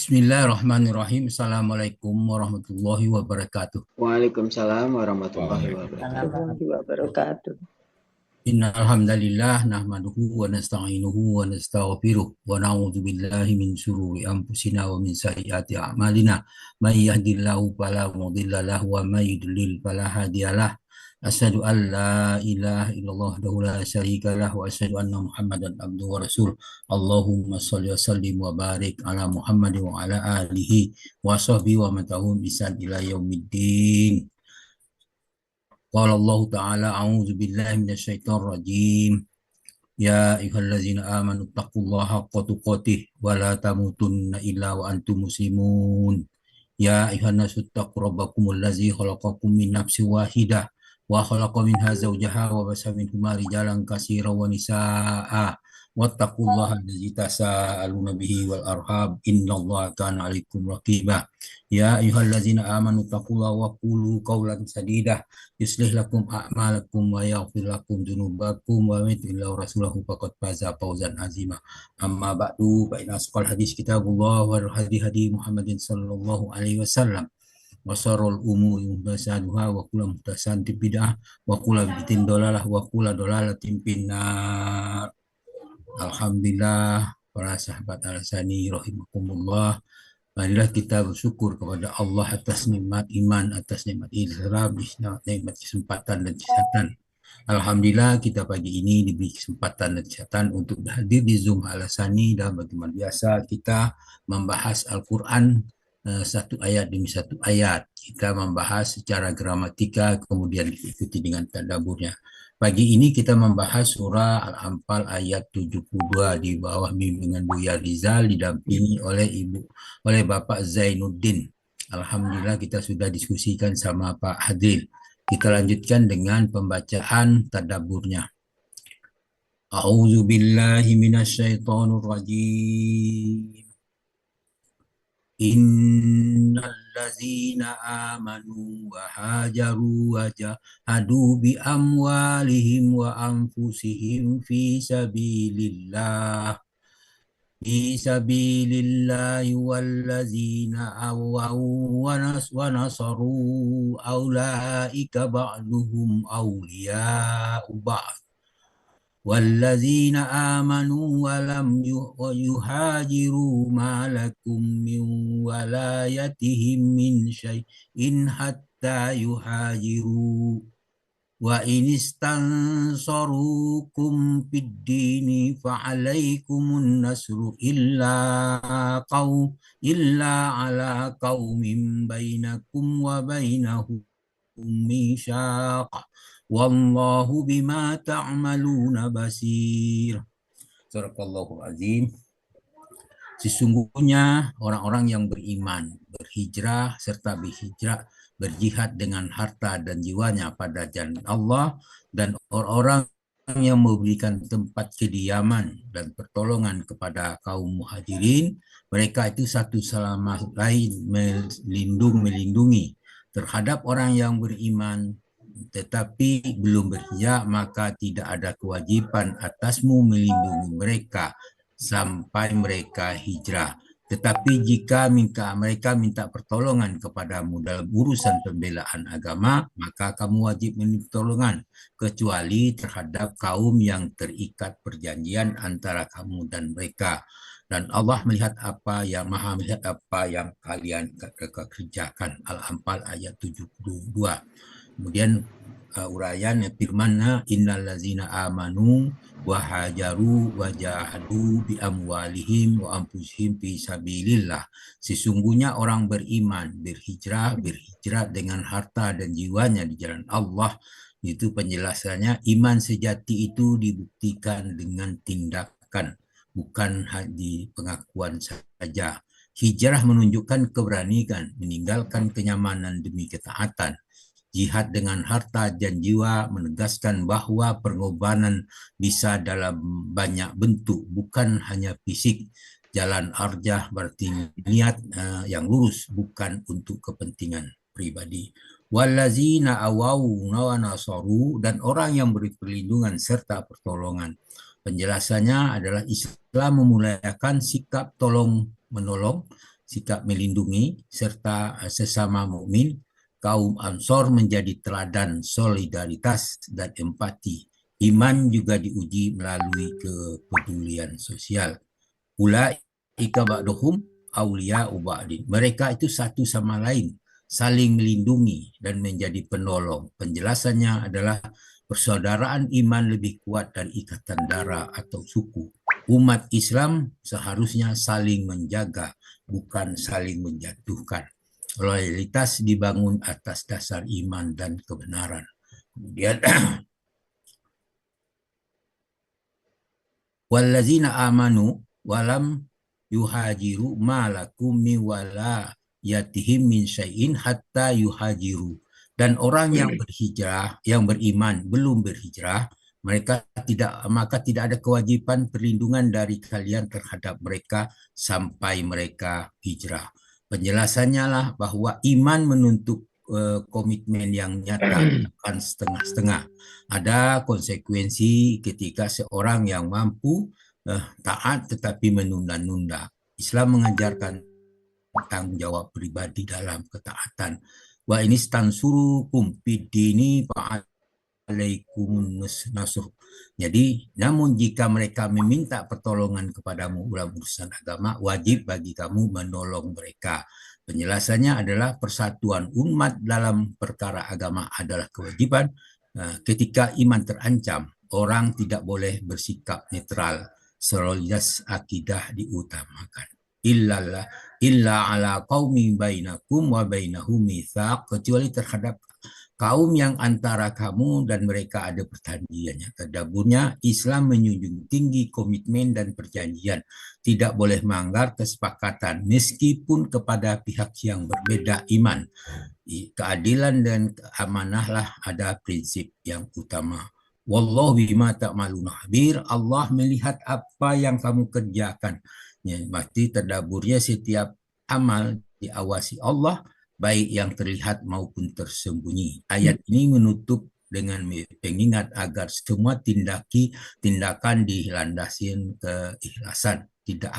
Bismillahirrahmanirrahim. Assalamualaikum warahmatullahi wabarakatuh. Waalaikumsalam warahmatullahi wabarakatuh. Warahmatullahi wabarakatuh. Innal hamdalillah nahmaduhu wa nasta'inuhu wa nastaghfiruh wa na'udzu billahi min syururi anfusina wa min sayyiati a'malina. May yahdihillahu fala mudilla lahu wa may yudlil fala hadiyalah. Asyhadu an la ilaha illallah wahdahu la syarika lah wa asyhadu anna Muhammadan abduhu wa rasul. Allahumma shalli wa sallim wa barik ala Muhammad wa ala alihi wa sahbihi wa man tabi'ahum bi ihsan ila yaumiddin. Qala Allah Ta'ala a'udzu billahi minasyaitonir rajim. Ya ayyuhallazina amanu taqullaha haqqa tuqatih wa la tamutunna illa wa antum muslimun. Ya ayyuhan nasu taqu rabbakumul ladzi khalaqakum min nafsin wahidah wa khalaqa minha zawjaha wa basa minhuma rijalan katsiran wa nisaa'a wattaqullaha allazi tasaaluna bihi wal arham innallaha kana 'alaikum raqiba. Ya ayyuhallazina amanu taqullaha wa qulu qawlan sadida yuslih lakum a'malakum wa yaghfir lakum dzunubakum wa may yuti'illahu rasulahu faqad faza fawzan 'azima. Amma ba'du fa inna asqal hadis kitabullah wa hadi Muhammadin sallallahu alaihi wasallam wa syarrul umuri muhdatsatuha wa kullu muhdatsatin bid'ah wa kullu bid'atin dhalalah wa kullu dhalalatin finnar. Alhamdulillah para sahabat al-sani rahimakumullah. Marilah kita bersyukur kepada Allah atas nikmat iman, atas nikmat Islam, nikmat kesempatan dan kesehatan. Alhamdulillah kita pagi ini diberi kesempatan dan kesehatan untuk hadir di Zoom Al-Sani, dan bagaimana biasa kita membahas Al-Quran satu ayat demi satu ayat. Kita membahas secara gramatika, kemudian diikuti dengan tadaburnya. Pagi ini kita membahas surah Al-Anfal ayat 72 di bawah bimbingan Buya Rizal didampingi oleh Bapak Zainuddin. Alhamdulillah kita sudah diskusikan sama Pak Hadil. Kita lanjutkan dengan pembacaan tadaburnya. A'udzu billahi minasyaitonir rajim. Innal ladzina amanu wa hajaru wa jahadu bi amwalihim wa anfusihim fi sabilillahi walladzina awaw wa nasaru aulaika ba'duhum awliya'u ba'd. وَالَّذِينَ آمَنُوا وَلَمْ يُهَاجِرُوا مَا لَكُمْ مِنْ وَلَايَتِهِمْ مِنْ شَيْءٍ حَتَّى يُهَاجِرُوا وَإِنِ اسْتَنْصَرُوكُمْ فِي الدِّينِ فَعَلَيْكُمُ النَّصْرُ إِلَّا عَلَى قَوْمٍ بَيْنَكُمْ وَبَيْنَهُم مِّيثَاقٌ Wallahu bima ta'maluna basir. Sadaqallahul azim. Sesungguhnya orang-orang yang beriman, berhijrah serta berjihad dengan harta dan jiwanya pada jalan Allah, dan orang-orang yang memberikan tempat kediaman dan pertolongan kepada kaum muhajirin, mereka itu satu sama lain melindungi terhadap orang yang beriman tetapi belum berhijrah, maka tidak ada kewajiban atasmu melindungi mereka sampai mereka hijrah. Tetapi jika mereka minta pertolongan kepadamu dalam urusan pembelaan agama, maka kamu wajib meminta pertolongan, kecuali terhadap kaum yang terikat perjanjian antara kamu dan mereka. Dan Allah Maha melihat apa yang kalian kerjakan. Al-Anfal ayat 72. Kemudian uraian firman-Nya, innal ladzina amanu wa hajaru wa jahadu bi amwalihim wa anfusihim fi sabilillah. Sesungguhnya orang beriman berhijrah dengan harta dan jiwanya di jalan Allah. Itu penjelasannya, iman sejati itu dibuktikan dengan tindakan, bukan di pengakuan saja. Hijrah menunjukkan keberanian, meninggalkan kenyamanan demi ketaatan. Jihad dengan harta dan jiwa menegaskan bahwa pengorbanan bisa dalam banyak bentuk, bukan hanya fisik. Jalan arjah berarti niat yang lurus, bukan untuk kepentingan pribadi. Wallazina awaw wa nasaru, dan orang yang beri perlindungan serta pertolongan. Penjelasannya adalah Islam memulakan sikap tolong menolong sikap melindungi serta sesama mukmin. Kaum Ansor menjadi teladan solidaritas dan empati. Iman juga diuji melalui kepedulian sosial. Ulaika ba'duhum awliya'u ba'din. Mereka itu satu sama lain saling melindungi dan menjadi penolong. Penjelasannya adalah persaudaraan iman lebih kuat dari ikatan darah atau suku. Umat Islam seharusnya saling menjaga, bukan saling menjatuhkan. Loyalitas dibangun atas dasar iman dan kebenaran. Kemudian wallazina amanu walam yuhajiru malakum mi wala yatihim min syai'in hatta yuhajiru. Dan orang yang berhijrah, yang beriman belum berhijrah, maka tidak ada kewajiban perlindungan dari kalian terhadap mereka sampai mereka hijrah. Penjelasannya lah bahwa iman menuntut komitmen yang nyata, bukan setengah-setengah. Ada konsekuensi ketika seorang yang mampu taat tetapi menunda-nunda. Islam mengajarkan tanggung jawab pribadi dalam ketaatan. Wa ini stansurukum bidini alaikum nasuh. Jadi, namun jika mereka meminta pertolongan kepadamu dalam urusan agama, wajib bagi kamu menolong mereka. Penjelasannya adalah persatuan umat dalam perkara agama adalah kewajiban. Ketika iman terancam, orang tidak boleh bersikap netral. Soliditas akidah diutamakan. Illa ala qaumi bainakum wa bainahum mitsaq, kecuali terhadap kaum yang antara kamu dan mereka ada perjanjiannya. Tadaburnya, Islam menjunjung tinggi komitmen dan perjanjian. Tidak boleh melanggar kesepakatan meskipun kepada pihak yang berbeda iman. Keadilan dan amanahlah ada prinsip yang utama. Wallahu bima ta'maluna khabir. Allah melihat apa yang kamu kerjakan. Ya, berarti tadaburnya setiap amal diawasi Allah, baik yang terlihat maupun tersembunyi. Ayat ini menutup dengan pengingat agar semua tindakan dilandasi keikhlasan. Tidak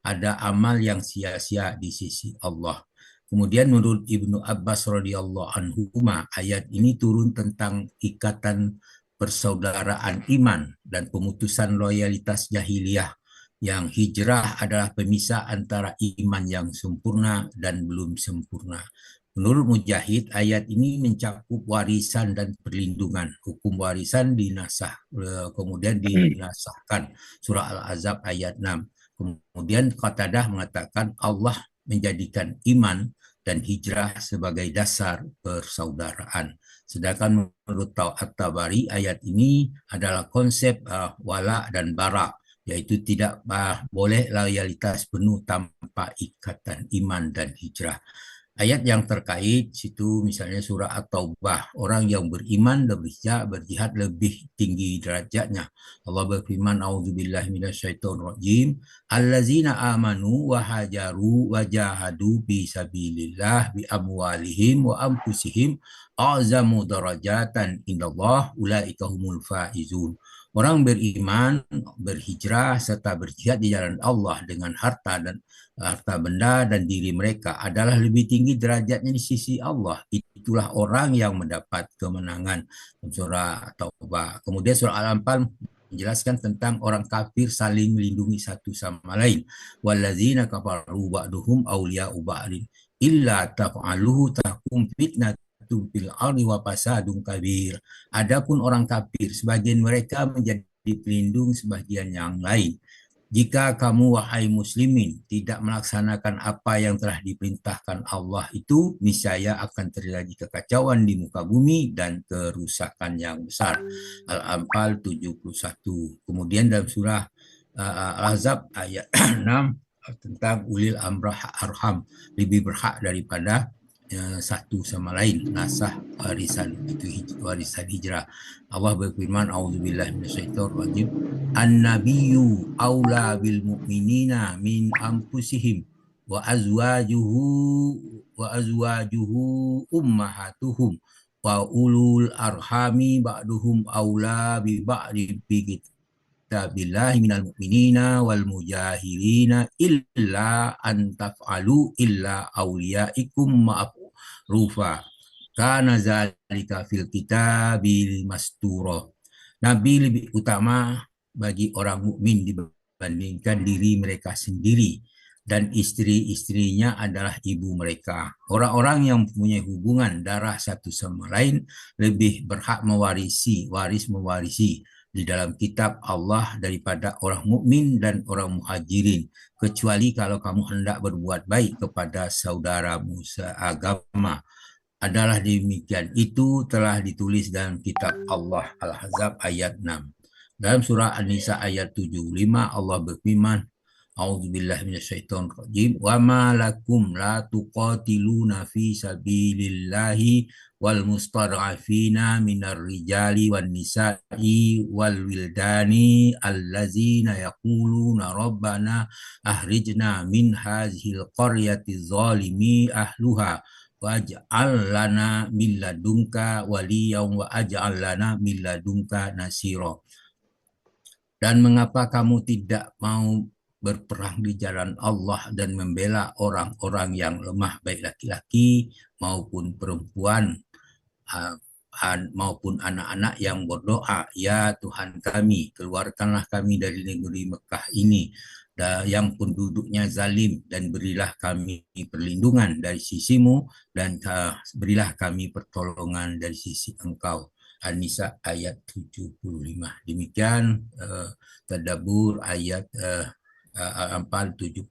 ada amal yang sia-sia di sisi Allah. Kemudian menurut Ibnu Abbas radhiyallahu anhu, ayat ini turun tentang ikatan persaudaraan iman dan pemutusan loyalitas jahiliyah. Yang hijrah adalah pemisah antara iman yang sempurna dan belum sempurna. Menurut Mujahid, ayat ini mencakup warisan dan perlindungan. Hukum warisan kemudian dinasahkan. Surah Al-Ahzab ayat 6. Kemudian Qatadah mengatakan Allah menjadikan iman dan hijrah sebagai dasar persaudaraan. Sedangkan menurut At-Tabari, ayat ini adalah konsep wala dan bara, yaitu tidak boleh loyalitas penuh tanpa ikatan iman dan hijrah. Ayat yang terkait situ misalnya surah At-Taubah, orang yang beriman dan berjihad lebih tinggi derajatnya. Allah berfirman, a'udzubillahi minasyaitonirrajim, allazina amanu wa hajaru wa jahadu fi sabilillah bi amwalihim wa anfusihim a'zamu darajatan indallah ulaika humul faizun. Orang beriman, berhijrah, serta berjihad di jalan Allah dengan harta benda dan diri mereka adalah lebih tinggi derajatnya di sisi Allah. Itulah orang yang mendapat kemenangan. Surah Taubah. Kemudian surah Al-Anfal menjelaskan tentang orang kafir saling melindungi satu sama lain. Wallazina kafaru ba'duhum awliya'u ba'din illa taf'aluhu takum fitnah fil ardi wa fasadun kabir. Adapun orang kafir, sebagian mereka menjadi pelindung sebagian yang lain. Jika kamu, wahai muslimin, tidak melaksanakan apa yang telah diperintahkan Allah itu, niscaya akan terjadi kekacauan di muka bumi dan kerusakan yang besar. Al-Anfal 71. Kemudian dalam surah Al-Ahzab ayat 6 tentang ulil amrah arham, lebih berhak daripada satu sama lain, nasah warisan, itu warisan hijrah. Allah berfirman, a'udzubillahi minasyaitonirrajim, an-nabiyyu aula bil mu'minina min anfusihim wa azwajuhu ummahatuhum wa ulul arhami ba'duhum aula bi ba'di kitabillahi minal mu'minina wal mujahirina illa an taf'alu illa awliyaikum ma'rufa kana zalika fil kitabil masturo. Nabi lebih utama bagi orang mukmin dibandingkan diri mereka sendiri, dan istri-istrinya adalah ibu mereka. Orang-orang yang mempunyai hubungan darah satu sama lain lebih berhak waris mewarisi di dalam kitab Allah daripada orang mukmin dan orang muhajirin, kecuali kalau kamu hendak berbuat baik kepada saudaramu seagama. Adalah demikian itu telah ditulis dalam kitab Allah. Al-Ahzab ayat 6. Dalam surah An-Nisa ayat 75 Allah berfirman, A'udzubillahi minasyaitonir rajim. Wa ma lakum la tuqatiluna fi sabilillahi wal mustad'afina minar rijali wan nisa'i wal wildani allazina yaquluna rabbana ahrijna min hazihil qaryati zalimi ahluha waj'al lana min ladunka waliyan wa aj'al lana min ladunka nasira. Dan mengapa kamu tidak mau berperang di jalan Allah dan membela orang-orang yang lemah, baik laki-laki maupun perempuan maupun anak-anak yang berdoa, ya Tuhan kami, keluarkanlah kami dari negeri Mekah ini yang penduduknya zalim, dan berilah kami perlindungan dari sisimu, dan berilah kami pertolongan dari sisi Engkau. An-Nisa ayat 75. Demikian tadabbur ayat Al-Anfal 72.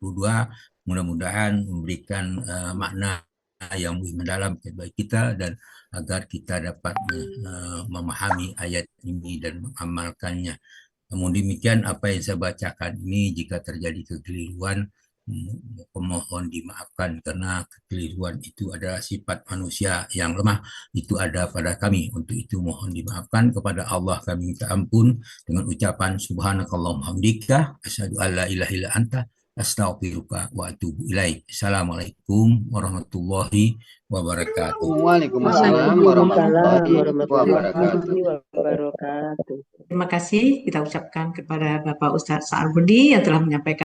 Mudah-mudahan memberikan makna yang lebih mendalam bagi kita, dan agar kita dapat memahami ayat ini dan mengamalkannya. Namun demikian apa yang saya bacakan ini, jika terjadi kekeliruan, mohon dimaafkan, karena kekeliruan itu adalah sifat manusia yang lemah, itu ada pada kami. Untuk itu mohon dimaafkan. Kepada Allah kami minta ampun dengan ucapan subhanakallahumma hamdika asyhadu an la ilaha illa anta astaghfiruka wa atubu ilaik. Assalamualaikum warahmatullahi wabarakatuh. Waalaikumsalam warahmatullahi wabarakatuh. Terima kasih kita ucapkan kepada Bapak Ustadz Sa'arbudi yang telah menyampaikan